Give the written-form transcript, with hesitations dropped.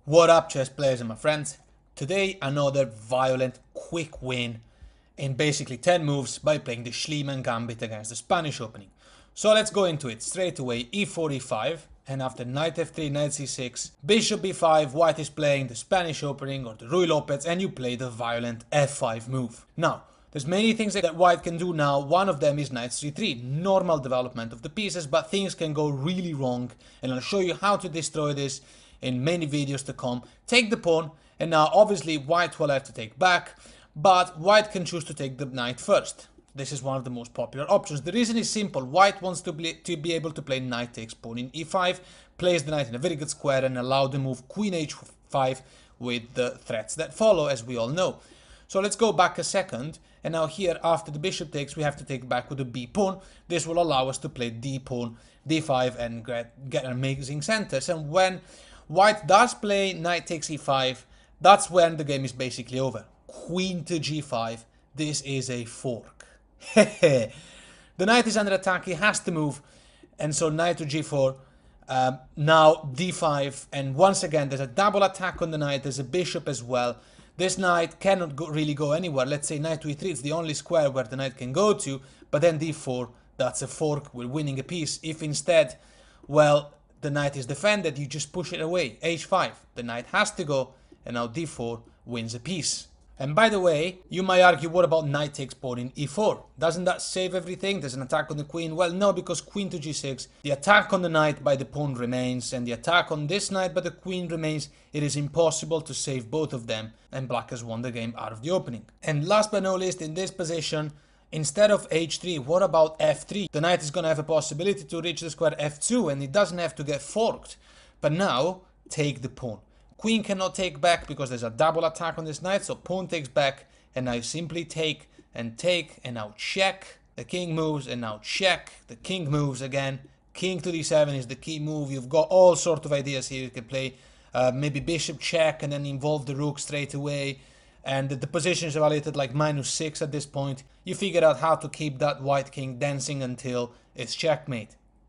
What up, chess players and my friends? Today another violent, quick win in basically 10 moves by playing the Schliemann Gambit against the Spanish opening. So let's go into it straight away. e4, e5, and after knight f3, knight c6, bishop b5, white is playing the Spanish opening or the Ruy Lopez, and you play the violent f5 move. Now, there's many things that white can do now. One of them is knight c3, normal development of the pieces, but things can go really wrong, and I'll show you how to destroy this in many videos to come. Take the pawn, and now obviously white will have to take back, but white can choose to take the knight first. This is one of the most popular options. The reason is simple. White wants to be able to play knight takes pawn in e5, place the knight in a very good square, and allow the move queen h5 with the threats that follow, as we all know. So let's go back a second, and now here after the bishop takes, we have to take back with the b pawn. This will allow us to play d pawn, d5, and get amazing centers. And when white does play knight takes e5, that's when the game is basically over. Queen to g5, this is a fork. The knight is under attack, he has to move, and so knight to g4, now d5, and once again there's a double attack on the knight, there's a bishop as well. This knight cannot really go anywhere. Let's say knight to e3, it's the only square where the knight can go to, but then d4, that's a fork, we're winning a piece. If instead, well, the knight is defended, you just push it away, h5, the knight has to go, and now d4 wins a piece. And by the way, you might argue, what about knight takes pawn in e4? Doesn't that save everything? There's an attack on the queen? Well, no, because queen to g6, the attack on the knight by the pawn remains, and the attack on this knight by the queen remains. It is impossible to save both of them, and black has won the game out of the opening. And last but not least, in this position, instead of h3, what about f3? The knight is going to have a possibility to reach the square f2, and it doesn't have to get forked. But now, take the pawn. Queen cannot take back because there's a double attack on this knight, so pawn takes back, and now you simply take, and now check. The king moves, and now check. The king moves again. King to d7 is the key move. You've got all sort of ideas here. You can play maybe bishop check and then involve the rook straight away. And the position is evaluated like -6 at this point. You figure out how to keep that white king dancing until it's checkmate.